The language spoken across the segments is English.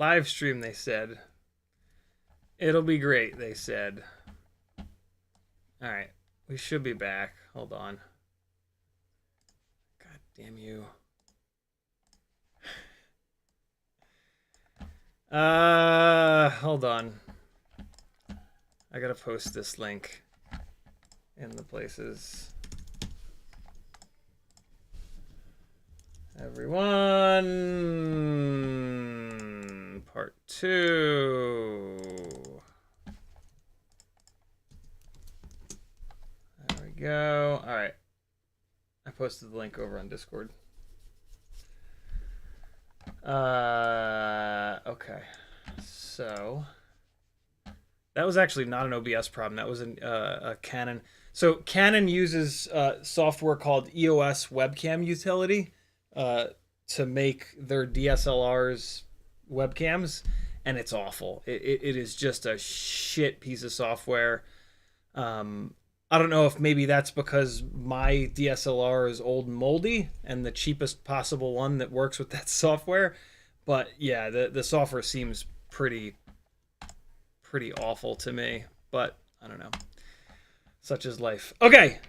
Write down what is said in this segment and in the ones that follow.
Live stream, they said. It'll be great, they said. Alright. We should be back. Hold on. God damn you. Hold on. I gotta post this link in the places. Everyone, part 2. There we go. All right. I posted the link over on Discord. Okay. So that was actually not an OBS problem. That was a Canon. So Canon uses software called EOS webcam utility to make their DSLRs webcams, and it's awful. It is just a shit piece of software. I don't know if maybe that's because my DSLR is old and moldy and the cheapest possible one that works with that software. But yeah, the software seems pretty awful to me. But I don't know. Such is life. Okay.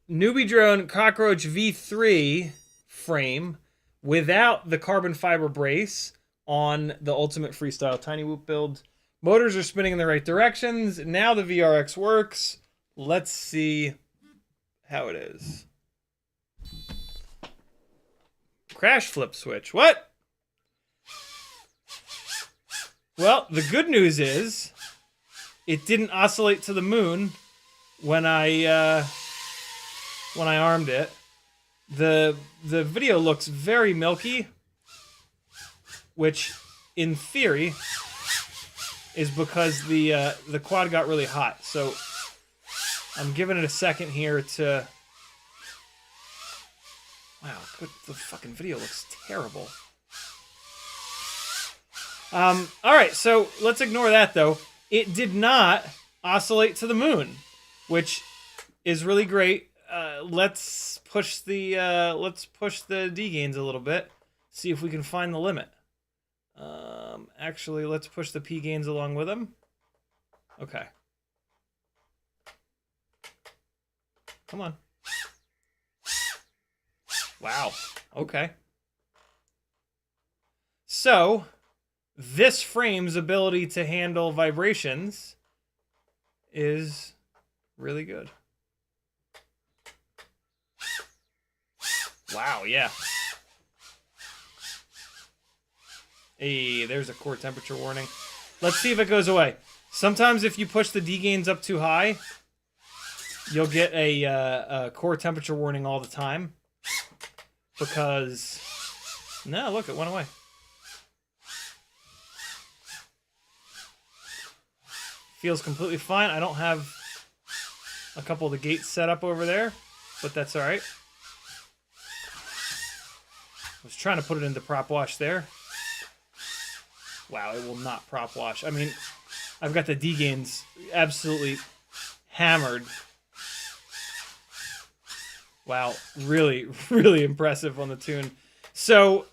Bee Drone Cockroach V3 frame without the carbon fiber brace on the Ultimate Freestyle Tiny Whoop build. Motors are spinning in the right directions. Now the VRX works. Let's see how it is. Crash flip switch. What? Well, the good news is it didn't oscillate to the moon when I armed it. The video looks very milky, which in theory is because the quad got really hot. So I'm giving it a second here to... Wow, the fucking video looks terrible. All right, so let's ignore that though. It did not oscillate to the moon, which is really great. Let's push the D gains a little bit. See if we can find the limit. Actually, let's push the P gains along with them. Okay. Come on. Wow. Okay. So, this frame's ability to handle vibrations is really good. Wow, yeah. Hey, there's a core temperature warning. Let's see if it goes away. Sometimes if you push the D gains up too high, you'll get a core temperature warning all the time. Because... No, look, it went away. Feels completely fine. I don't have a couple of the gates set up over there, but that's alright. I was trying to put it into prop wash there. Wow, it will not prop wash. I mean, I've got the D gains absolutely hammered. Wow, really, really impressive on the tune. So,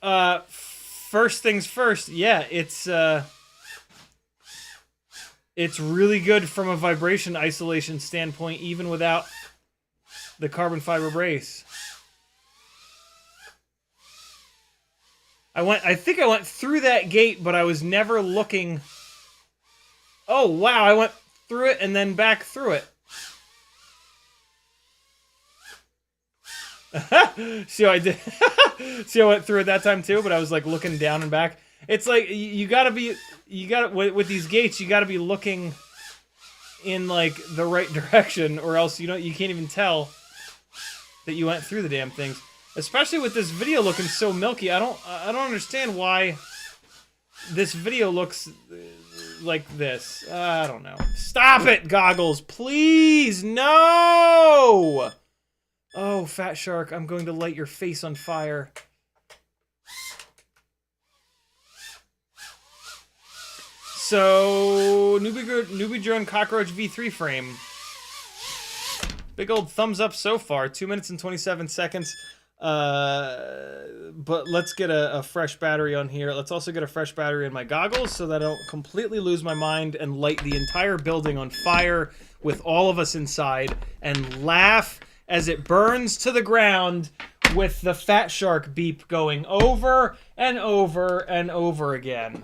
first things first, yeah, it's really good from a vibration isolation standpoint, even without the carbon fiber brace. I think I went through that gate, but I was never looking. Oh, wow, I went through it and then back through it. See how I did? See how I went through it that time too, but I was like looking down and back. It's like you gotta with these gates, you gotta be looking in like the right direction, or else you can't even tell that you went through the damn things. Especially with this video looking so milky, I don't understand why this video looks like this. I don't know. Stop it, goggles, please, no! Oh, Fat Shark, I'm going to light your face on fire. So, Bee Drone Cockroach V3 frame. Big old thumbs up so far. 2 minutes and 27 seconds. But let's get a fresh battery on here. Let's also get a fresh battery in my goggles so that I don't completely lose my mind and light the entire building on fire with all of us inside and laugh as it burns to the ground with the fat shark beep going over and over and over again.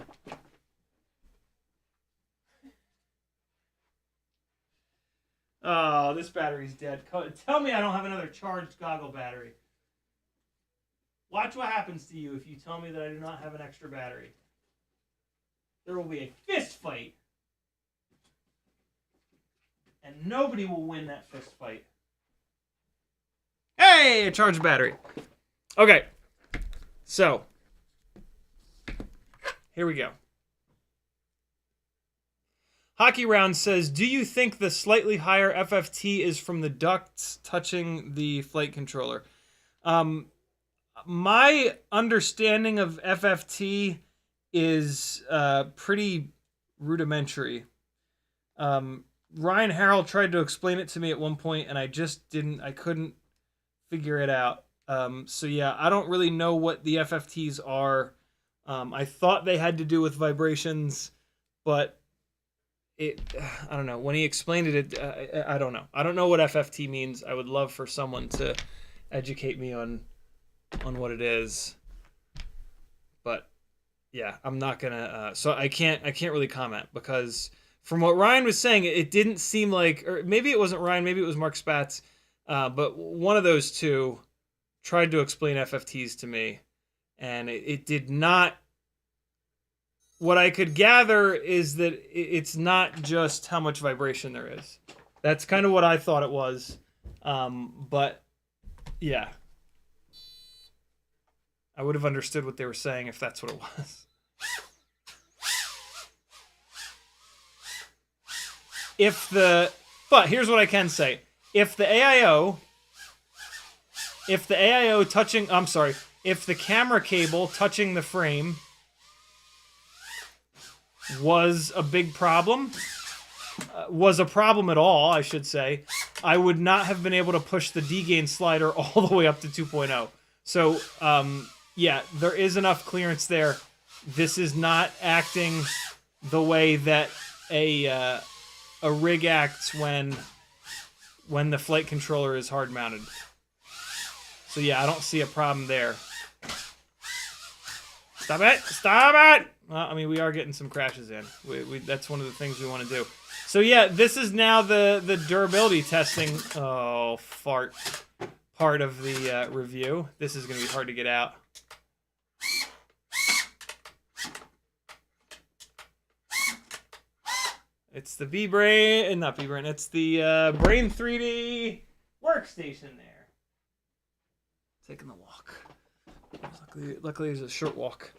Oh, this battery's dead. Tell me I don't have another charged goggle battery. Watch what happens to you if you tell me that I do not have an extra battery. There will be a fist fight. And nobody will win that fist fight. Hey, a charged battery. Okay. So, here we go. Hockey Round says, do you think the slightly higher FFT is from the ducts touching the flight controller? My understanding of FFT is pretty rudimentary. Ryan Harrell tried to explain it to me at one point, and I couldn't figure it out. So yeah, I don't really know what the FFTs are. I thought they had to do with vibrations, but I don't know. When he explained it, I don't know. I don't know what FFT means. I would love for someone to educate me on what it is. But yeah, I'm not gonna. So I can't really comment because from what Ryan was saying, it didn't seem like, or maybe it wasn't Ryan, maybe it was Mark Spatz, but one of those two tried to explain FFTs to me, and it did not. What I could gather is that it's not just how much vibration there is. That's kind of what I thought it was. But yeah, I would have understood what they were saying if that's what it was. But here's what I can say. If the camera cable touching the frame was a big problem, was a problem at all, I should say, I would not have been able to push the D-gain slider all the way up to 2.0. So, yeah, there is enough clearance there. This is not acting the way that a rig acts when the flight controller is hard mounted. So yeah, I don't see a problem there. Stop it! Stop it! Well, I mean, we are getting some crashes in. That's one of the things we want to do. So yeah, this is now the durability testing. Oh, fart. Part of the review. This is going to be hard to get out. It's the B-Brain, not B-Brain, it's the Brain 3D workstation there. Taking the walk. Luckily there's a short walk.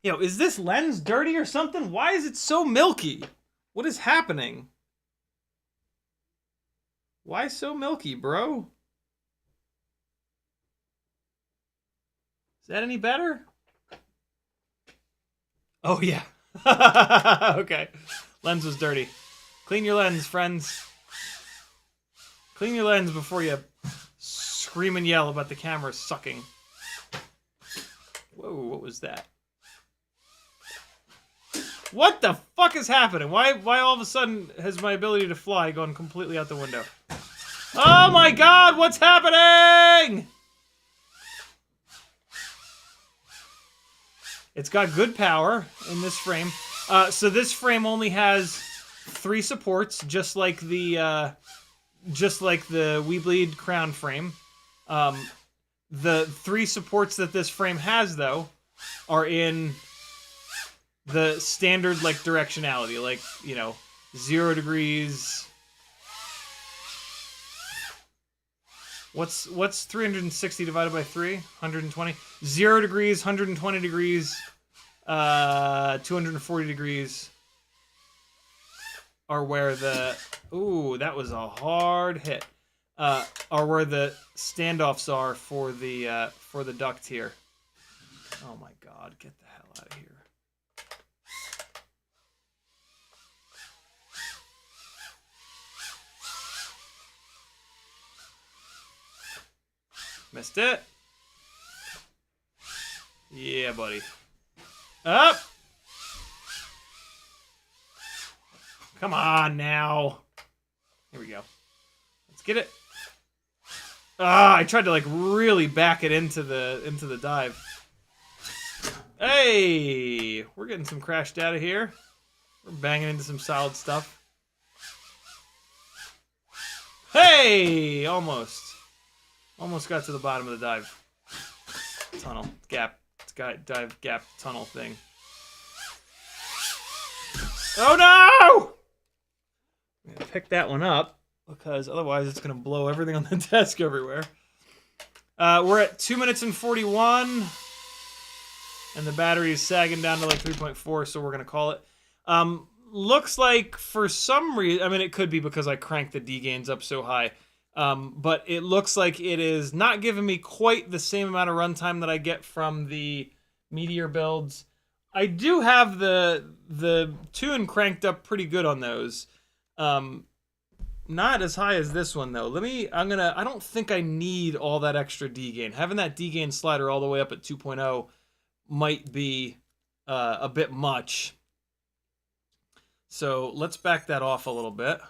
Yo, is this lens dirty or something? Why is it so milky? What is happening? Why so milky, bro? Is that any better? Oh, yeah. Okay. Lens was dirty. Clean your lens, friends. Clean your lens before you scream and yell about the camera sucking. Whoa, what was that? What the fuck is happening? Why all of a sudden has my ability to fly gone completely out the window? Oh my god, what's happening? It's got good power in this frame. So this frame only has 3 supports, just like the Weebleed Crown frame. The 3 supports that this frame has, though, are in the standard like directionality, like 0 degrees. What's 360 divided by 3? 120. 0 degrees, 120 degrees, 240 degrees are where the... Ooh, that was a hard hit. Are where the standoffs are for the duct here. Oh my god, get the hell out of here. Missed it. Yeah, buddy. Up! Come on now. Here we go. Let's get it. Ah, I tried to like really back it into the dive. Hey, we're getting some crash data here. We're banging into some solid stuff. Hey, almost got to the bottom of the dive tunnel gap. Dive gap tunnel thing. Oh no! I'm gonna pick that one up because otherwise it's gonna blow everything on the desk everywhere. We're at 2 minutes and 41, and the battery is sagging down to like 3.4, so we're gonna call it. Looks like for some reason, I mean, it could be because I cranked the D gains up so high, but it looks like it is not giving me quite the same amount of runtime that I get from the Meteor builds. I do have the tune cranked up pretty good on those. Not as high as this one though. I don't think I need all that extra D gain. Having that D gain slider all the way up at 2.0 might be a bit much. So let's back that off a little bit.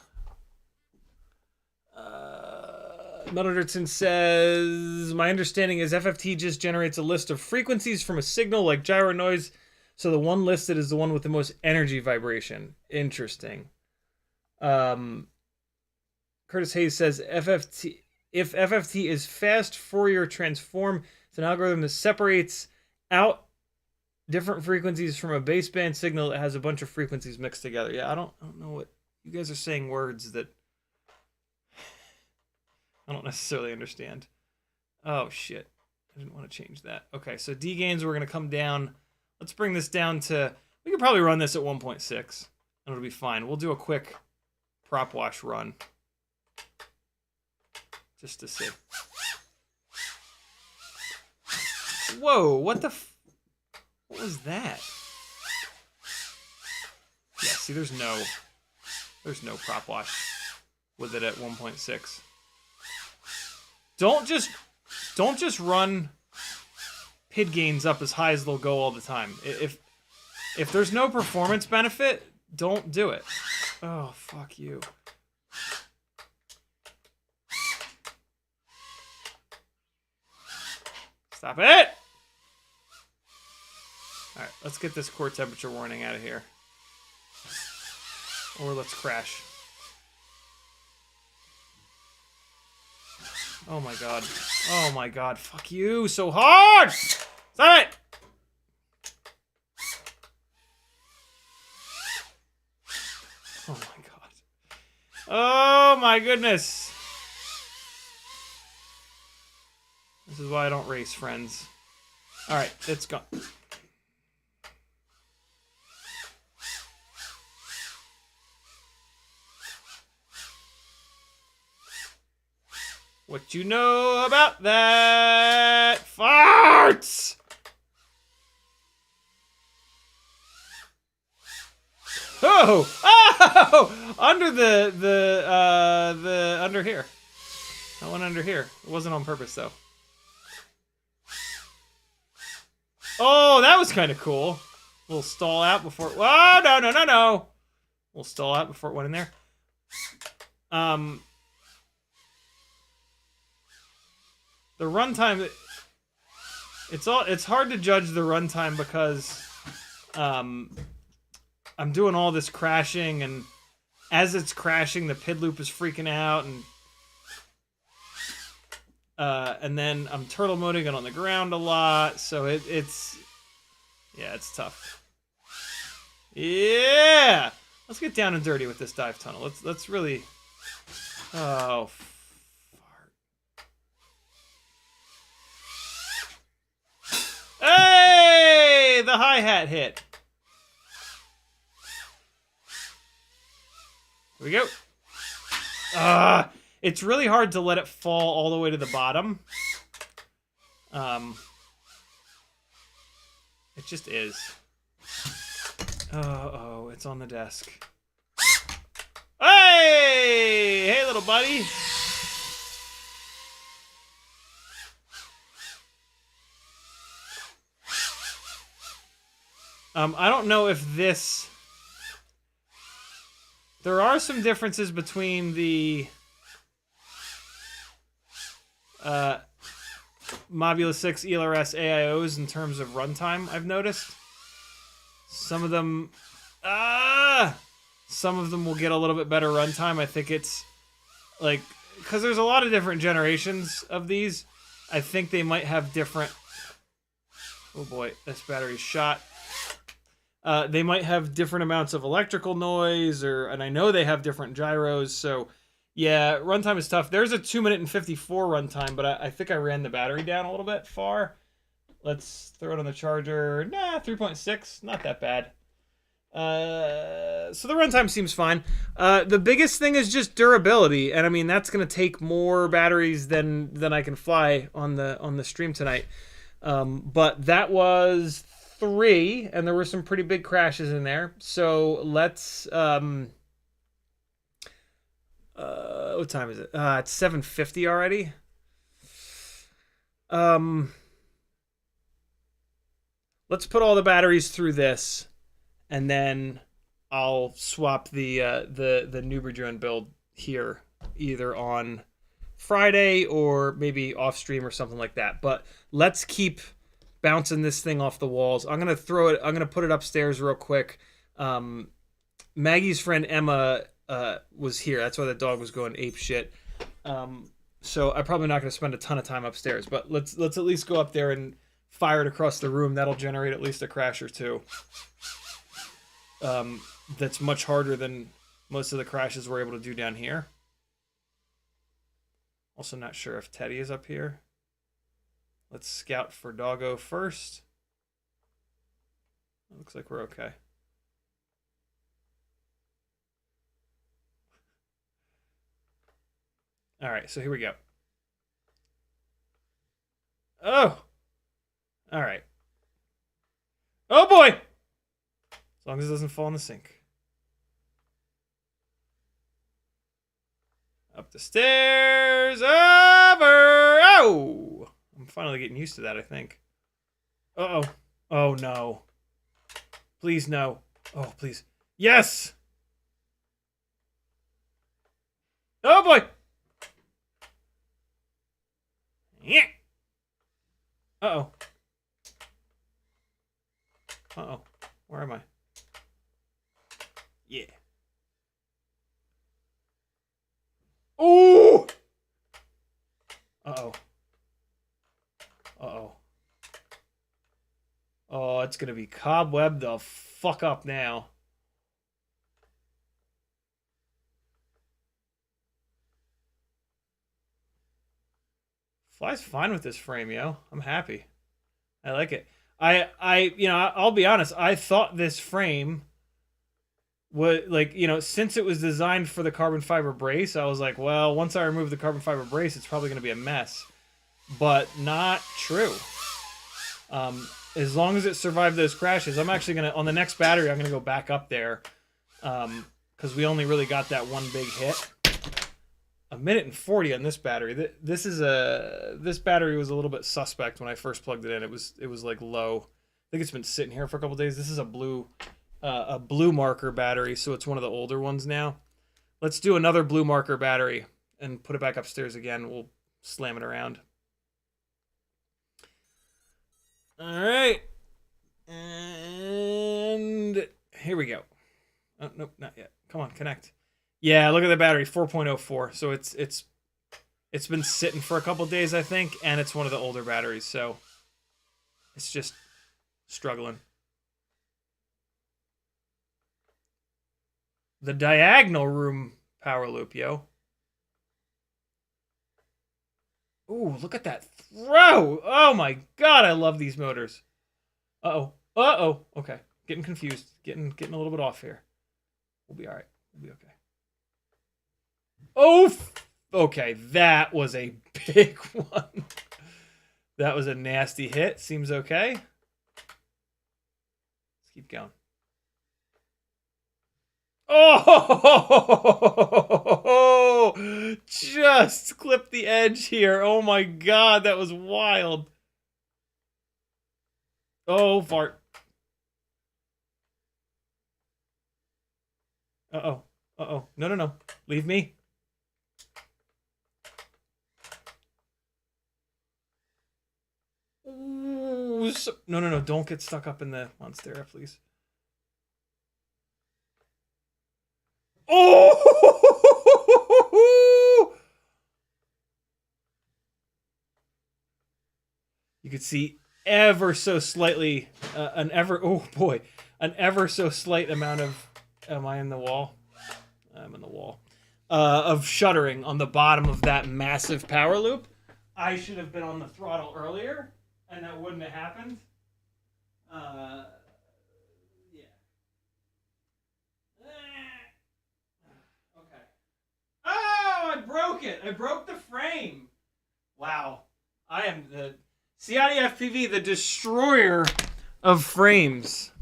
Middleton says, my understanding is FFT just generates a list of frequencies from a signal like gyro noise, so the one listed is the one with the most energy vibration. Interesting. Curtis Hayes says, if FFT is fast Fourier transform, it's an algorithm that separates out different frequencies from a baseband signal that has a bunch of frequencies mixed together. Yeah, I don't know what you guys are saying, words that I don't necessarily understand. Oh shit, I didn't want to change that. Okay, so D gains, we're gonna come down. Let's bring this down to, we can probably run this at 1.6 and it'll be fine. We'll do a quick prop wash run just to see. Whoa, what was that? Yeah, see, there's no prop wash with it at 1.6. Don't just run PID gains up as high as they'll go all the time. If there's no performance benefit, don't do it. Oh, fuck you. Stop it! Alright, let's get this core temperature warning out of here. Or let's crash. Oh my god. Oh my god. Fuck you so hard! Stop it! Oh my god. Oh my goodness. This is why I don't race, friends. Alright, it's gone. What you know about that? Farts! Oh! Oh! Under the under here. That one under here. It wasn't on purpose though. Oh, that was kind of cool. We'll stall out before. Oh, no. We'll stall out before it went in there. The runtime, it's hard to judge the runtime because I'm doing all this crashing, and as it's crashing, the PID loop is freaking out, and then I'm turtle moding it on the ground a lot, so it's tough. Yeah, let's get down and dirty with this dive tunnel. Let's really. Oh. Hey! The hi-hat hit. Here we go. It's really hard to let it fall all the way to the bottom. It just is. Oh, it's on the desk. Hey! Hey, little buddy. I don't know if this... There are some differences between the Mobula 6 ELRS AIOs in terms of runtime, I've noticed. Some of them... some of them will get a little bit better runtime. I think it's... like... because there's a lot of different generations of these. I think they might have different... oh boy, this battery's shot. They might have different amounts of electrical noise, and I know they have different gyros, so yeah, runtime is tough. There's a 2 minute and 54 runtime, but I think I ran the battery down a little bit far. Let's throw it on the charger. Nah, 3.6, not that bad. So the runtime seems fine. The biggest thing is just durability, and I mean that's gonna take more batteries than I can fly on the stream tonight. But that was 3, and there were some pretty big crashes in there. So let's what time is it? It's 7:50 already. Let's put all the batteries through this, and then I'll swap the Bee Drone build here either on Friday or maybe off stream or something like that. But let's keep bouncing this thing off the walls. I'm gonna throw it. I'm gonna put it upstairs real quick. Maggie's friend Emma was here. That's why the dog was going ape shit. So I'm probably not gonna spend a ton of time upstairs. But let's at least go up there and fire it across the room. That'll generate at least a crash or two. That's much harder than most of the crashes we're able to do down here. Also not sure if Teddy is up here. Let's scout for Doggo first. Looks like we're okay. All right, so here we go. Oh! All right. Oh boy! As long as it doesn't fall in the sink. Up the stairs, over! Oh! I'm finally getting used to that, I think. Uh-oh. Oh, no. Please, no. Oh, please. Yes! Oh, boy! Yeah. Uh-oh. Uh-oh. Where am I? Yeah. Ooh! Uh-oh. Uh-oh. Oh, it's gonna be cobweb the fuck up now. Fly's fine with this frame, yo. I'm happy. I like it. I'll be honest. I thought this frame would, like, since it was designed for the carbon fiber brace, I was like, well, once I remove the carbon fiber brace, it's probably going to be a mess. But not true. As long as it survived those crashes, I'm actually going to, on the next battery, I'm going to go back up there. Because we only really got that one big hit. 1 minute and 40 on this battery. This battery was a little bit suspect when I first plugged it in. It was like low. I think it's been sitting here for a couple days. This is a blue marker battery, so it's one of the older ones now. Let's do another blue marker battery and put it back upstairs again. We'll slam it around. All right, and here we go. Oh, nope, not yet. Come on, connect. Yeah, look at the battery, 4.04. So it's been sitting for a couple days, I think, and it's one of the older batteries, so it's just struggling. The diagonal room power loop, yo. Ooh, look at that throw! Oh my god, I love these motors. Uh-oh. Uh-oh. Okay. Getting confused. Getting a little bit off here. We'll be alright. We'll be okay. Oh! Okay, that was a big one. That was a nasty hit. Seems okay. Let's keep going. Oh! Just clipped the edge here. Oh my god, that was wild. Oh, fart. Uh-oh. Uh-oh. No, no, no. Leave me. Ooh, no, no, no. Don't get stuck up in the monstera, please. Oh! You could see ever so slightly, an ever so slight amount of, am I in the wall? I'm in the wall. Of shuddering on the bottom of that massive power loop. I should have been on the throttle earlier, and that wouldn't have happened. Yeah. Okay. Oh, I broke it. I broke the frame. Wow. I am the CiottiFPV, the destroyer of frames.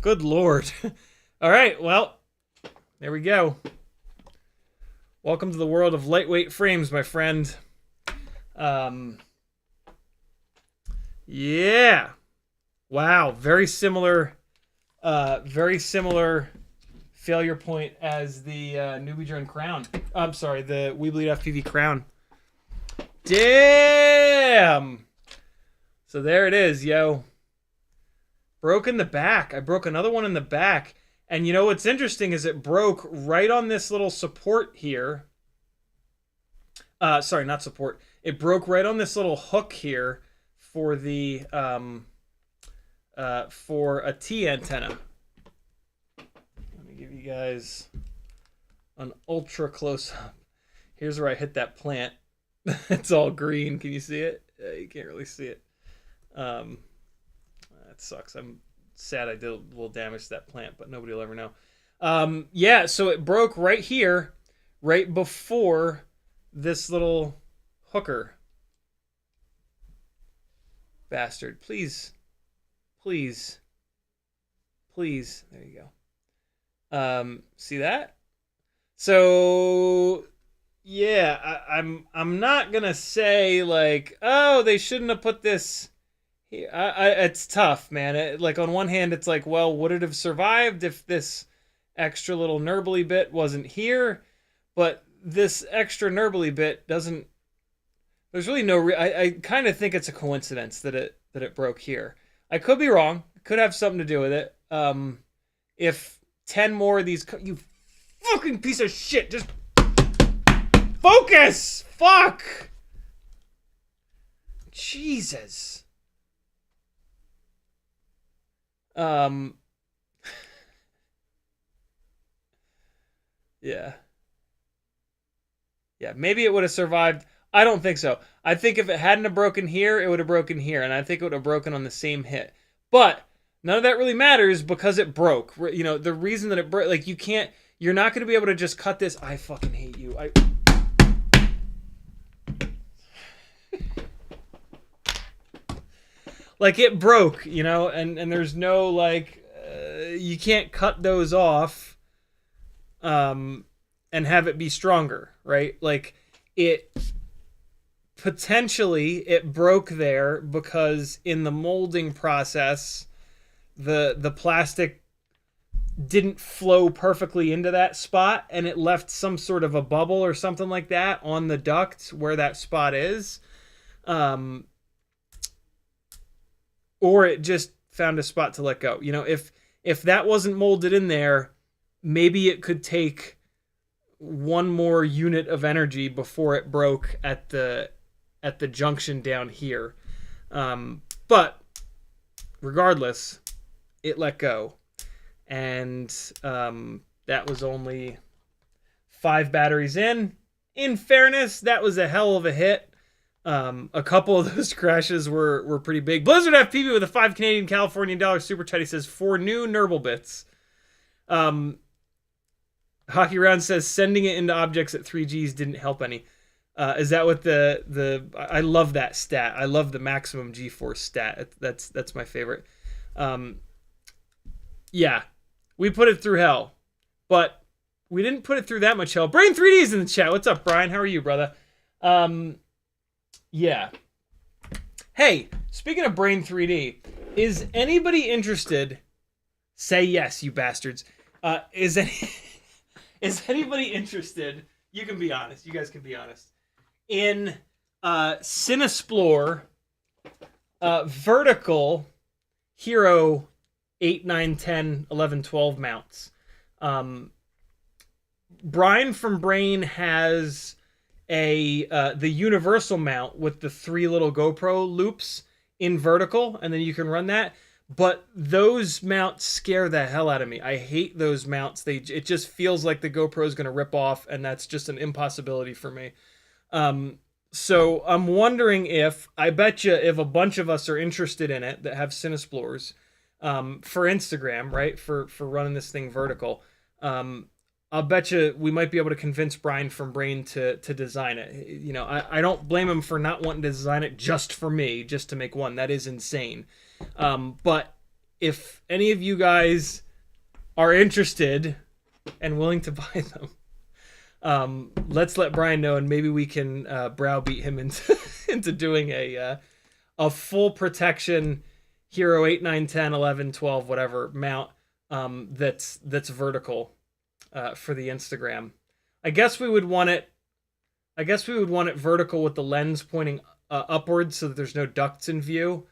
Good Lord. All right, well, there we go. Welcome to the world of lightweight frames, my friend. Yeah. Wow, very similar failure point as the Bee Drone Crown. I'm sorry, the We Bleed FPV Crown. Damn! So there it is, yo. Broke in the back. I broke another one in the back. And you know what's interesting is it broke right on this little support here. Sorry, not support. It broke right on this little hook here for the for a T antenna. Let me give you guys an ultra close up. Here's where I hit that plant. It's all green. Can you see it? You can't really see it. That sucks. I'm sad I did a little damage to that plant, but nobody will ever know. Yeah, so it broke right here, right before this little hooker. Bastard. Please. Please. Please. There you go. See that? So yeah, I'm not gonna say like, oh, they shouldn't have put this here. It's tough, man. Like on one hand, it's like, well, would it have survived if this extra little nurbly bit wasn't here? But this extra nurbly bit doesn't. There's really no. I kind of think it's a coincidence that it broke here. I could be wrong. It could have something to do with it. If 10 more of these, you fucking piece of shit, just focus! Fuck! Jesus. Yeah. Yeah, maybe it would have survived. I don't think so. I think if it hadn't have broken here, it would have broken here, and I think it would have broken on the same hit. But none of that really matters because it broke. You know, the reason that it broke, like you're not going to be able to just cut this. I fucking hate you. Like it broke, you know, and there's no like, you can't cut those off, and have it be stronger, right? Like potentially it broke there because in the molding process, the plastic didn't flow perfectly into that spot and it left some sort of a bubble or something like that on the duct where that spot is. Or it just found a spot to let go. You know, if that wasn't molded in there, maybe it could take one more unit of energy before it broke at the junction down here. But regardless, it let go. And that was only 5 batteries in. In fairness, that was a hell of a hit. A couple of those crashes were pretty big. Blizzard FPV with a 5 Canadian Californian dollar super chat. He says 4 new Nurble bits. Hockey Round says sending it into objects at 3Gs didn't help any. Is that what I love that stat. I love the maximum G-force stat. That's my favorite. Yeah, we put it through hell, but we didn't put it through that much hell. Brain 3D's in the chat. What's up, Brian? How are you, brother? Yeah. Hey, speaking of Brain 3D, is anybody interested? Say yes, you bastards. Is Is anybody interested? You can be honest. You guys can be honest. In Cinesplore vertical Hero 8, 9, 10, 11, 12 mounts. Brian from Brain has the universal mount with the 3 little GoPro loops in vertical, and then you can run that. But those mounts scare the hell out of me. I hate those mounts. It just feels like the GoPro is going to rip off, and that's just an impossibility for me. So I'm wondering I bet you if a bunch of us are interested in it that have Cinesplores for Instagram, right, for running this thing vertical, I'll bet you we might be able to convince Brian from Brain to design it. You know, I don't blame him for not wanting to design it just for me, just to make one. That is insane. But if any of you guys are interested and willing to buy them, let's let Brian know, and maybe we can browbeat him into doing a full protection Hero 8, 9, 10, 11, 12, whatever mount that's vertical for the Instagram. I guess we would want it vertical with the lens pointing upwards so that there's no ducts in view.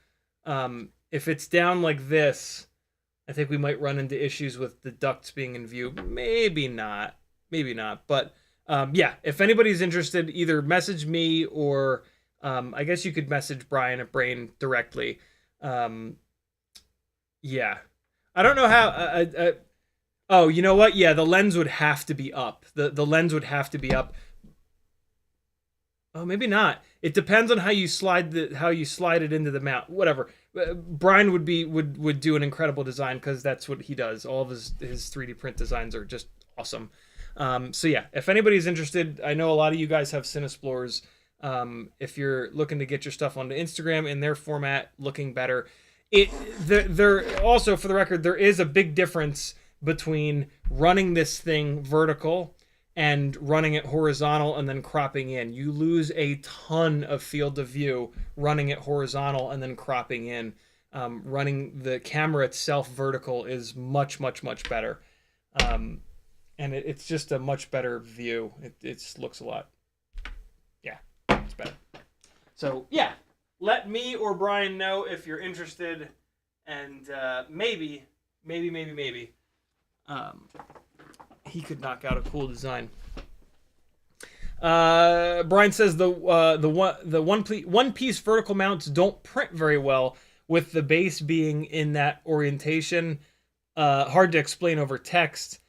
If it's down like this, I think we might run into issues with the ducts being in view. Maybe not. But yeah, if anybody's interested, either message me or I guess you could message Brian at Brain directly. Yeah. I don't know how... oh, you know what? Yeah, the lens would have to be up. The lens would have to be up. Oh, maybe not. It depends on how you slide it into the mount. Whatever. Brian would do an incredible design because that's what he does. All of his 3D print designs are just awesome. So yeah, if anybody's interested, I know a lot of you guys have Cinesplores. If you're looking to get your stuff onto Instagram in their format, looking better, there also, for the record, there is a big difference between running this thing vertical and running it horizontal and then cropping in. You lose a ton of field of view running it horizontal and then cropping in. Running the camera itself vertical is much, much, much better. And it's just a much better view. It looks a lot. Yeah, it's better. So yeah, let me or Brian know if you're interested, and maybe he could knock out a cool design. Brian says the one piece vertical mounts don't print very well with the base being in that orientation. Hard to explain over text.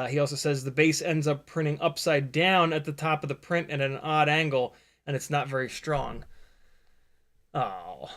He also says the base ends up printing upside down at the top of the print and at an odd angle, and it's not very strong. Oh,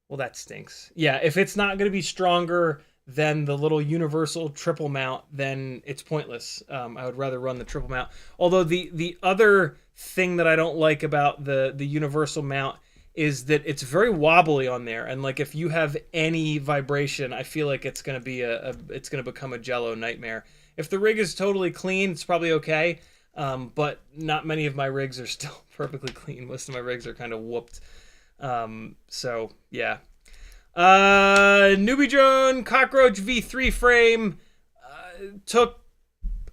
well, that stinks. Yeah, if it's not going to be stronger than the little universal triple mount, then it's pointless. I would rather run the triple mount. Although the other thing that I don't like about the universal mount is that it's very wobbly on there, and like if you have any vibration, I feel like it's going to be it's going to become a Jello nightmare. If the rig is totally clean, it's probably okay. But not many of my rigs are still perfectly clean. Most of my rigs are kind of whooped. So yeah. Bee Drone Cockroach V3 frame took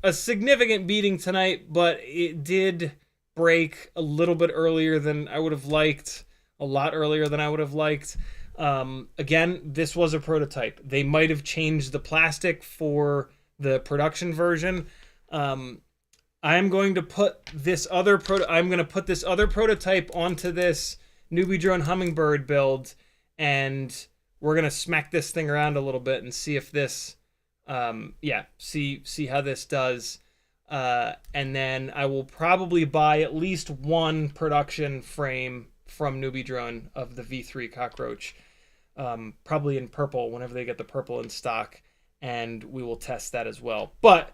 a significant beating tonight, but it did break a little bit earlier than I would have liked. A lot earlier than I would have liked. Again, this was a prototype. They might have changed the plastic for the production version. I'm going to put this other prototype onto this Bee Drone Hummingbird build, and we're gonna smack this thing around a little bit and see if this, see how this does, and then I will probably buy at least one production frame from Bee Drone of the V3 Cockroach, probably in purple whenever they get the purple in stock, and we will test that as well. But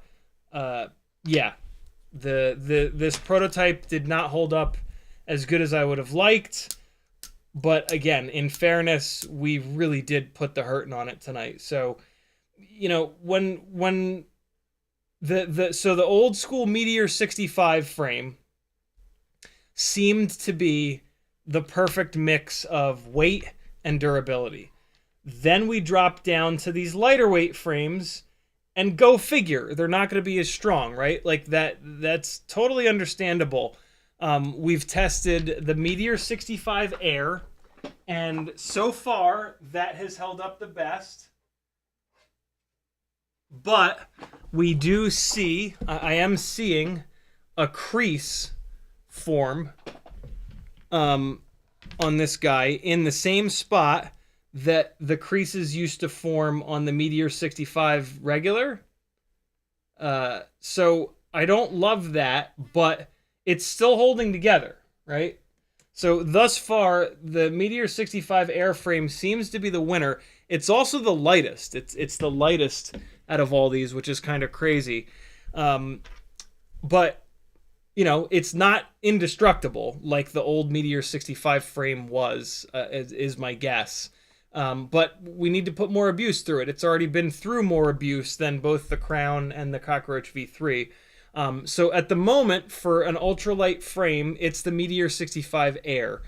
yeah, this prototype did not hold up as good as I would have liked. But again, in fairness, we really did put the hurting on it tonight. So, you know, when the old school Meteor 65 frame seemed to be the perfect mix of weight and durability. Then we dropped down to these lighter weight frames, And go figure, they're not going to be as strong, right? Like that's totally understandable. We've tested the Meteor 65 Air, and so far that has held up the best. But we do see, I am seeing a crease form on this guy in the same spot that the creases used to form on the Meteor 65 regular. So I don't love that, but it's still holding together, right? So thus far, the Meteor 65 airframe seems to be the winner. It's also the lightest. It's the lightest out of all these, which is kind of crazy. But you know, it's not indestructible like the old Meteor 65 frame was, is my guess. But we need to put more abuse through it. It's already been through more abuse than both the Crown and the Cockroach V3. So at the moment, for an ultralight frame, it's the Meteor 65 Air.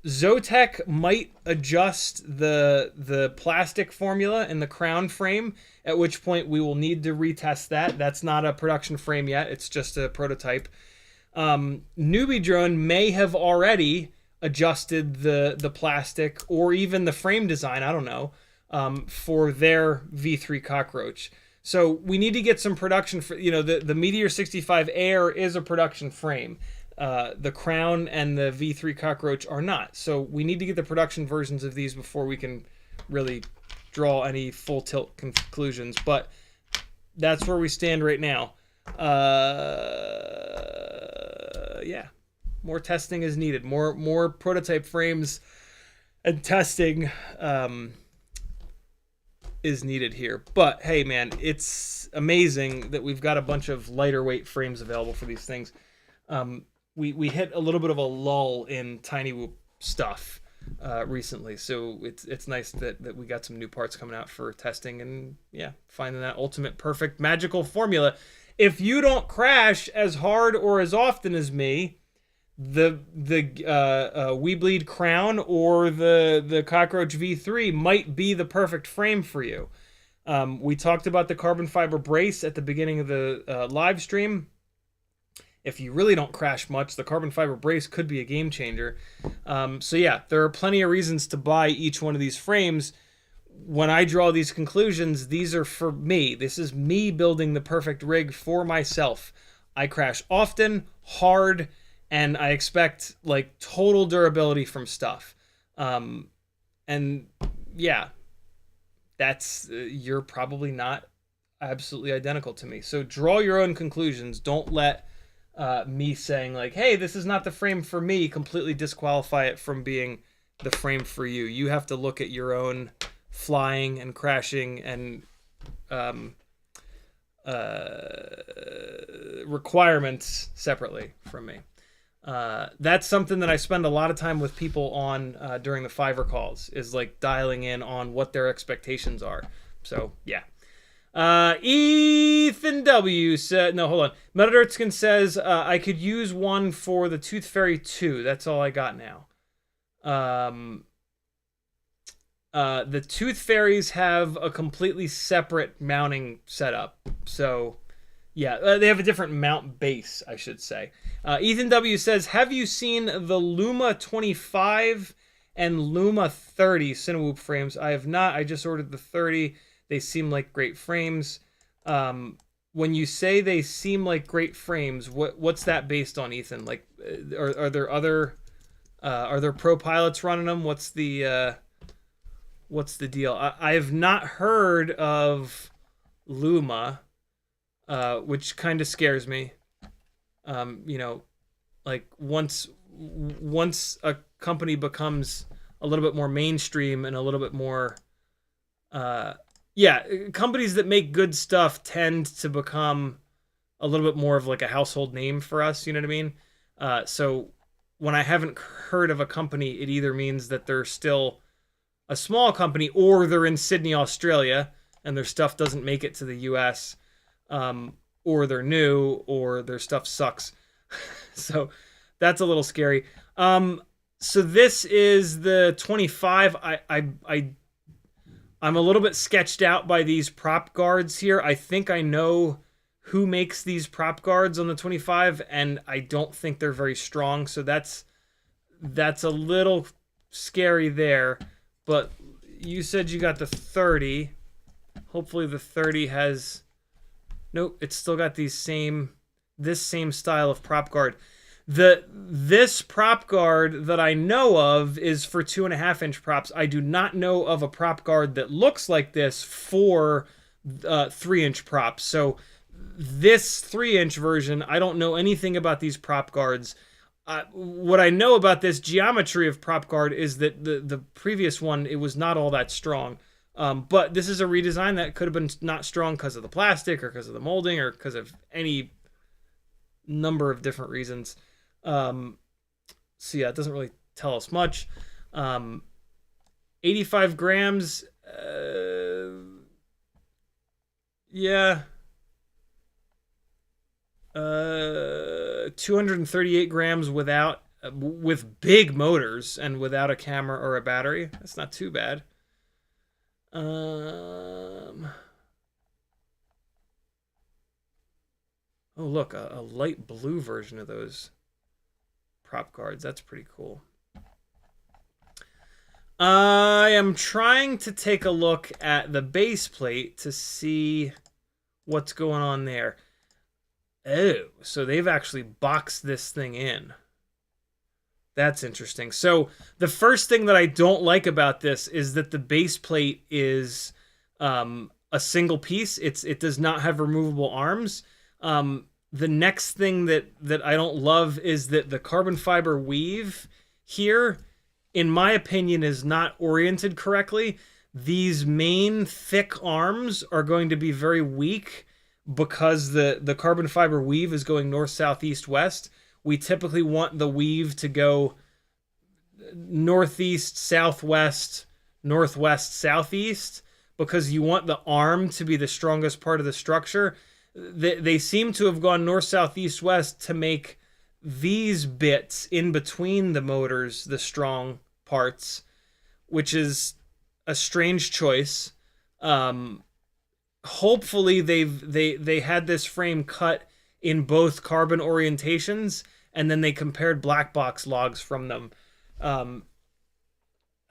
Zotac might adjust the plastic formula in the Crown frame, at which point we will need to retest that. That's not a production frame yet. It's just a prototype. Newbie Drone may have already adjusted the plastic or even the frame design, I don't know, for their V3 Cockroach. So we need to get some production for, you know, the Meteor 65 Air is a production frame. The Crown and the V3 Cockroach are not. So we need to get the production versions of these before we can really draw any full tilt conclusions. But that's where we stand right now. Yeah, more testing is needed. More prototype frames and testing is needed here. But hey, man, it's amazing that we've got a bunch of lighter weight frames available for these things. We hit a little bit of a lull in Tiny Whoop stuff recently, so it's nice that we got some new parts coming out for testing, and yeah, finding that ultimate perfect magical formula. If you don't crash as hard or as often as me, the We Bleed Crown or the Cockroach V3 might be the perfect frame for you. We talked about the carbon fiber brace at the beginning of the live stream. If you really don't crash much, the carbon fiber brace could be a game changer. So yeah, there are plenty of reasons to buy each one of these frames. When I draw these conclusions, these are for me. This is me building the perfect rig for myself. I crash often, hard, and I expect like total durability from stuff. And yeah, that's you're probably not absolutely identical to me. So draw your own conclusions. Don't let me saying like, hey, this is not the frame for me, completely disqualify it from being the frame for you. You have to look at your own flying and crashing and requirements separately from me. That's something that I spend a lot of time with people on during the Fiverr calls, is like dialing in on what their expectations are. So yeah. Ethan W said, no, hold on. Metadirtskin says, I could use one for the Tooth Fairy 2. That's all I got now. The Tooth Fairies have a completely separate mounting setup. So, yeah, they have a different mount base, I should say. Ethan W says, have you seen the Luma 25 and Luma 30 Cinewoop frames? I have not. I just ordered the 30. They seem like great frames. When you say they seem like great frames, what's that based on, Ethan? Like, are there other, are there pro pilots running them? What's the deal? I have not heard of Luma, which kind of scares me. You know, like once a company becomes a little bit more mainstream and a little bit more, yeah, companies that make good stuff tend to become a little bit more of like a household name for us, you know what I mean? So when I haven't heard of a company, it either means that they're still a small company or they're in Sydney, Australia, and their stuff doesn't make it to the US, or they're new, or their stuff sucks. So that's a little scary. So this is the 25. I'm a little bit sketched out by these prop guards here. I think I know who makes these prop guards on the 25, and I don't think they're very strong, so that's a little scary there. But you said you got the 30. Hopefully the 30 has... Nope, it's still got this same style of prop guard. This prop guard that I know of is for 2.5-inch props. I do not know of a prop guard that looks like this for 3-inch props. So this 3-inch version, I don't know anything about these prop guards. What I know about this geometry of prop guard is that the previous one, it was not all that strong. But this is a redesign that could have been not strong because of the plastic or because of the molding or because of any number of different reasons. So yeah, it doesn't really tell us much. 85 grams. Yeah. 238 grams with big motors and without a camera or a battery. That's not too bad. Oh, look, a light blue version of those prop guards. That's pretty cool. I am trying to take a look at the base plate to see what's going on there. Oh, so they've actually boxed this thing in. That's interesting. So the first thing that I don't like about this is that the base plate is a single piece. It does not have removable arms. The next thing that I don't love is that the carbon fiber weave here, in my opinion, is not oriented correctly. These main thick arms are going to be very weak because the carbon fiber weave is going north, south, east, west. We typically want the weave to go northeast, southwest, northwest, southeast, because you want the arm to be the strongest part of the structure. They seem to have gone north, south, east, west to make these bits in between the motors the strong parts, which is a strange choice. Hopefully they had this frame cut in both carbon orientations, and then they compared black box logs from them. I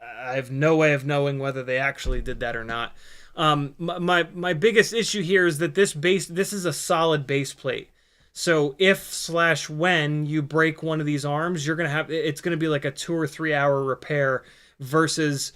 have no way of knowing whether they actually did that or not. My biggest issue here is that this is a solid base plate. So if/when you break one of these arms, it's gonna be like a 2 or 3 hour repair versus,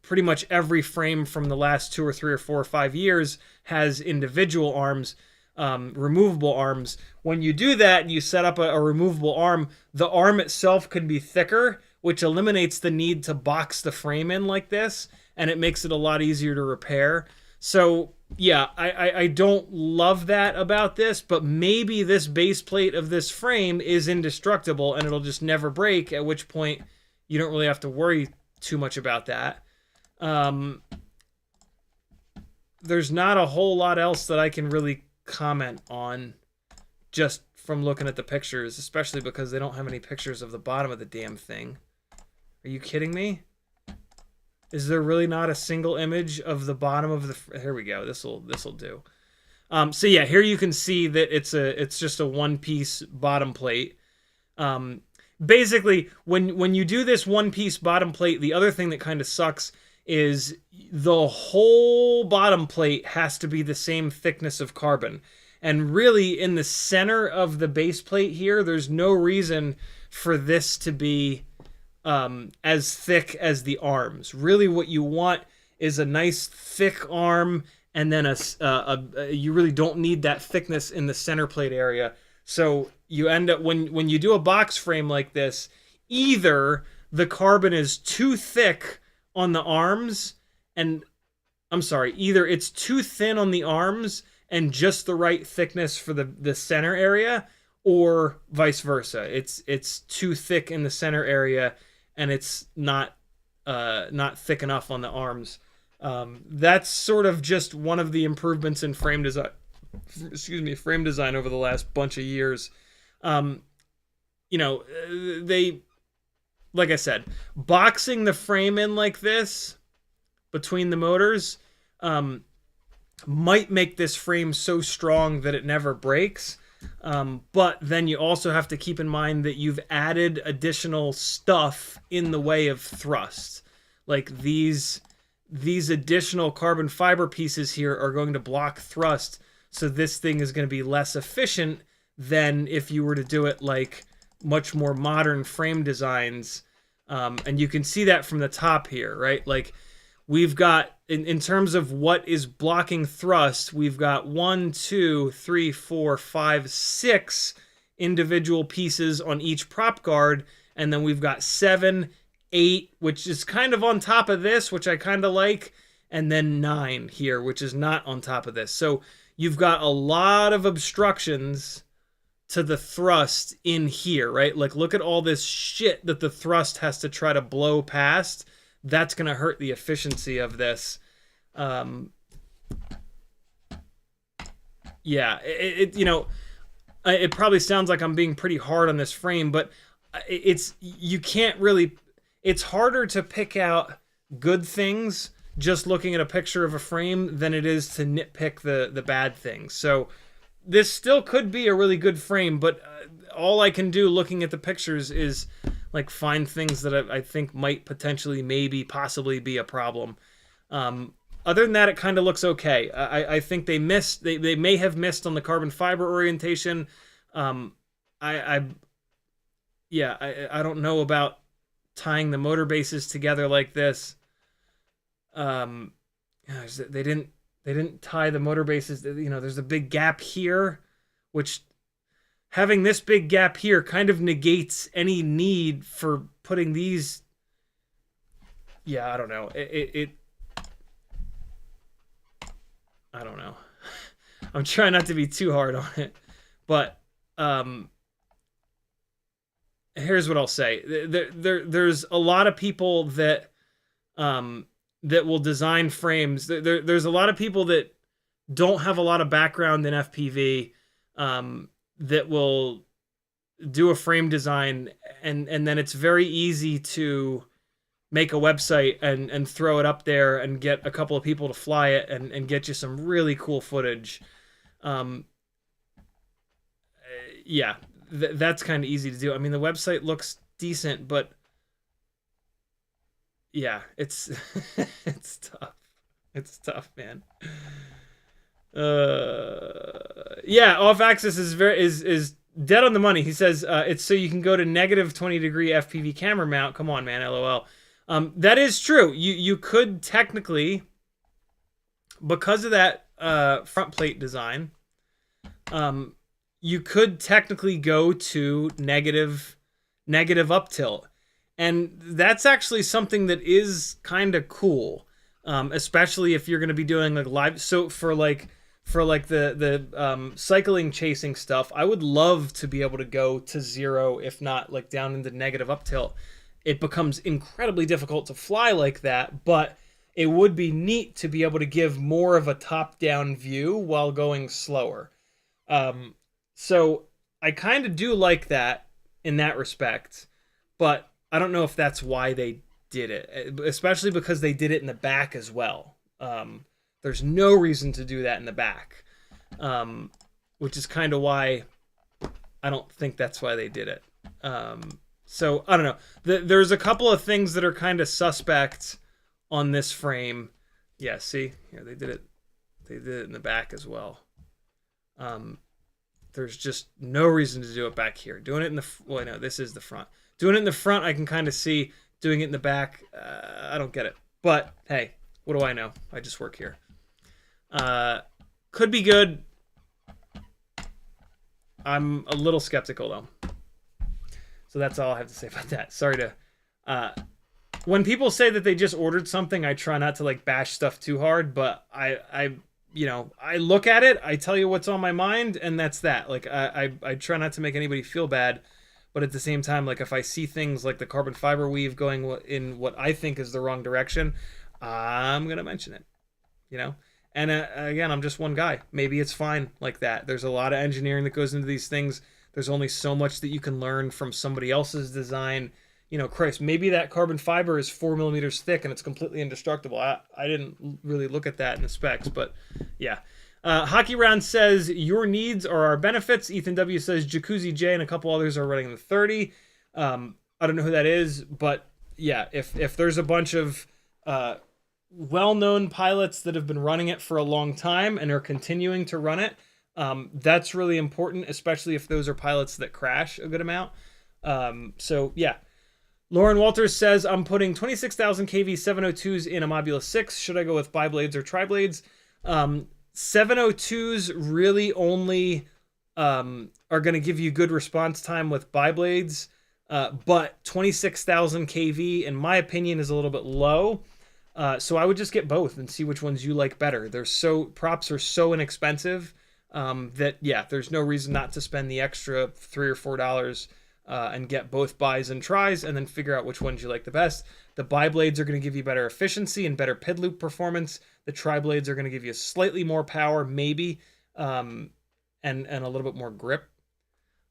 pretty much every frame from the last 2 or 3 or 4 or 5 years has individual arms. Removable arms. When you do that and you set up a removable arm, the arm itself can be thicker, which eliminates the need to box the frame in like this, and it makes it a lot easier to repair. So yeah, I don't love that about this, but maybe this base plate of this frame is indestructible and it'll just never break, at which point you don't really have to worry too much about that. There's not a whole lot else that I can really comment on just from looking at the pictures, especially because they don't have any pictures of the bottom of the damn thing. Are you kidding me? Is there really not a single image of the bottom of the... Here we go. This'll do. So yeah, here you can see that it's just a one-piece bottom plate. Basically, when you do this one-piece bottom plate, the other thing that kind of sucks is the whole bottom plate has to be the same thickness of carbon. And really, in the center of the base plate here, there's no reason for this to be as thick as the arms. Really, what you want is a nice thick arm, and then you really don't need that thickness in the center plate area. So you end up, when you do a box frame like this, either the carbon is too thick on the arms, and either it's too thin on the arms and just the right thickness for the center area, or vice versa. It's too thick in the center area and it's not thick enough on the arms. That's sort of just one of the improvements in frame design. Frame design over the last bunch of years. They, like I said, boxing the frame in like this between the motors might make this frame so strong that it never breaks. But then you also have to keep in mind that you've added additional stuff in the way of thrust. Like these additional carbon fiber pieces here are going to block thrust, so this thing is going to be less efficient than if you were to do it like much more modern frame designs. And you can see that from the top here, right? Like we've got, in terms of what is blocking thrust, we've got 1, 2, 3, 4, 5, 6 individual pieces on each prop guard. And then we've got 7, 8, which is kind of on top of this, which I kind of like. And then 9 here, which is not on top of this. So you've got a lot of obstructions to the thrust in here, right? Like look at all this shit that the thrust has to try to blow past. That's going to hurt the efficiency of this. Yeah, it probably sounds like I'm being pretty hard on this frame, but you can't really, it's harder to pick out good things just looking at a picture of a frame than it is to nitpick the bad things. So this still could be a really good frame, but all I can do looking at the pictures is like find things that I think might potentially, maybe, possibly be a problem. Other than that, it kind of looks okay. I think they missed. They may have missed on the carbon fiber orientation. I don't know about tying the motor bases together like this. They didn't tie the motor bases. You know, there's a big gap here, which having this big gap here kind of negates any need for putting these. Yeah, I don't know. I don't know. I'm trying not to be too hard on it, but here's what I'll say. There's a lot of people that will design frames. There's a lot of people that don't have a lot of background in FPV that will do a frame design, and then it's very easy to make a website and throw it up there and get a couple of people to fly it and get you some really cool footage. Yeah, that's kind of easy to do. I mean, the website looks decent, but yeah, it's it's tough. It's tough, man. Yeah, off axis is dead on the money. He says it's so you can go to negative 20-degree FPV camera mount. Come on, man, LOL. That is true. You could technically, because of that front plate design, you could technically go to negative up tilt. And that's actually something that is kind of cool, especially if you're going to be doing like live. So for the cycling chasing stuff, I would love to be able to go to 0, if not like down into negative up tilt. It becomes incredibly difficult to fly like that, but it would be neat to be able to give more of a top-down view while going slower. So I kind of do like that in that respect, but I don't know if that's why they did it, especially because they did it in the back as well. There's no reason to do that in the back, which is kind of why I don't think that's why they did it. So I don't know. There's a couple of things that are kind of suspect on this frame. Yeah, see, here they did it. They did it in the back as well. There's just no reason to do it back here. Doing it in the no, this is the front. Doing it in the front, I can kind of see. Doing it in the back, I don't get it. But hey, what do I know? I just work here. Could be good. I'm a little skeptical though. So that's all I have to say about that. Sorry to when people say that they just ordered something, I try not to like bash stuff too hard, but I look at it, I tell you what's on my mind, and that's that. Like I try not to make anybody feel bad, but at the same time, like if I see things like the carbon fiber weave going in what I think is the wrong direction, I'm gonna mention it, you know. And again, I'm just one guy. Maybe it's fine like that. There's a lot of engineering that goes into these things. There's only so much that you can learn from somebody else's design. you know, Christ, maybe that carbon fiber is 4 millimeters thick and it's completely indestructible. I didn't really look at that in the specs, but yeah. Hockey Round says, your needs are our benefits. Ethan W says, Jacuzzi J and a couple others are running the 30. I don't know who that is, but yeah, if there's a bunch of well-known pilots that have been running it for a long time and are continuing to run it, that's really important, especially if those are pilots that crash a good amount. So yeah. Lauren Walters says, I'm putting 26,000 kV 702s in a Mobula 6. Should I go with bi-blades or tri-blades? 702s really only are going to give you good response time with bi-blades, but 26,000 kV, in my opinion, is a little bit low. So I would just get both and see which ones you like better. Props are so inexpensive that, yeah, there's no reason not to spend the extra $3 or $4 and get both buys and tries, and then figure out which ones you like the best. The bi-blades are going to give you better efficiency and better PID loop performance. The tri-blades are going to give you slightly more power, maybe, and a little bit more grip.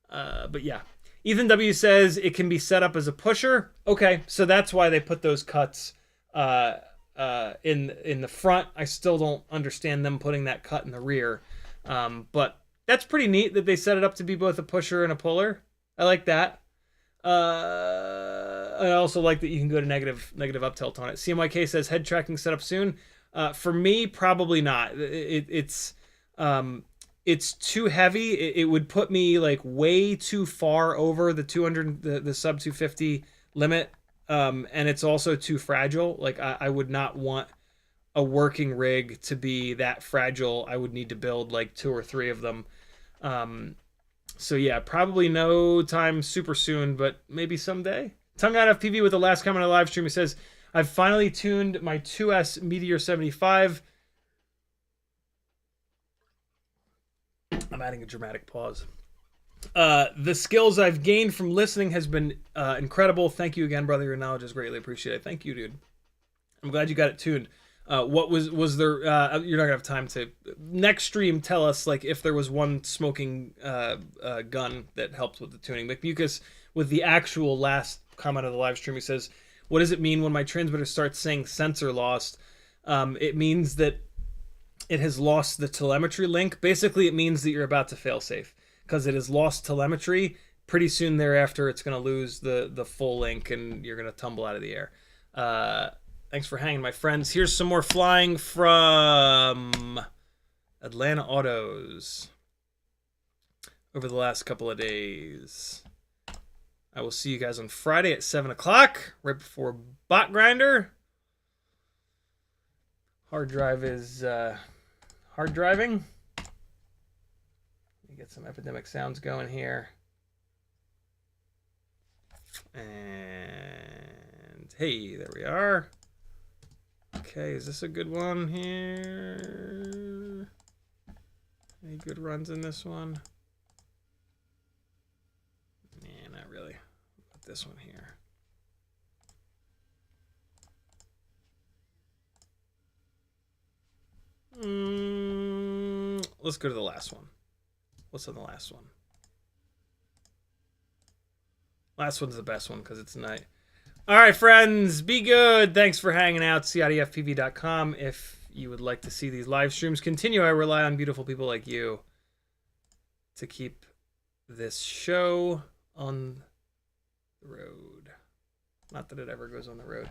But yeah. Ethan W says it can be set up as a pusher. Okay, so that's why they put those cuts in the front. I still don't understand them putting that cut in the rear. But that's pretty neat that they set it up to be both a pusher and a puller. I like that. I also like that you can go to negative up tilt on it. CMYK says head tracking set up soon. For me, probably not. It's too heavy. It would put me like way too far over the 200, the sub 250 limit. And it's also too fragile. Like I would not want a working rig to be that fragile. I would need to build like 2 or 3 of them. So yeah, probably no time super soon, but maybe someday. Tongue Out FPV with the last comment on the live stream. He says, I've finally tuned my 2S Meteor 75. I'm adding a dramatic pause. The skills I've gained from listening has been incredible. Thank you again, brother. Your knowledge is greatly appreciated. Thank you, dude. I'm glad you got it tuned. What was there? You're not gonna have time to next stream. Tell us like if there was one smoking gun that helped with the tuning. McMucus with the actual last comment of the live stream. He says, "What does it mean when my transmitter starts saying sensor lost?" It means that it has lost the telemetry link. Basically, it means that you're about to fail safe because it has lost telemetry. Pretty soon thereafter, it's gonna lose the full link and you're gonna tumble out of the air. Thanks for hanging, my friends. Here's some more flying from Atlanta Autos over the last couple of days. I will see you guys on Friday at 7 o'clock, right before Bot Grinder. Hard drive is hard driving. Let me get some epidemic sounds going here. And hey, there we are. Okay, is this a good one here? Any good runs in this one? Nah, not really. But this one here. Let's go to the last one. What's on the last one? Last one's the best one because it's night. All right, friends, be good. Thanks for hanging out. CiottiFPV.com. If you would like to see these live streams continue, I rely on beautiful people like you to keep this show on the road. Not that it ever goes on the road.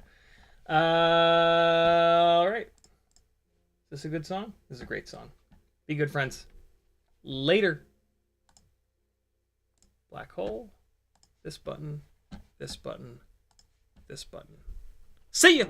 All right. Is this a good song? This is a great song. Be good, friends. Later. Black hole. This button. This button. This button. See ya!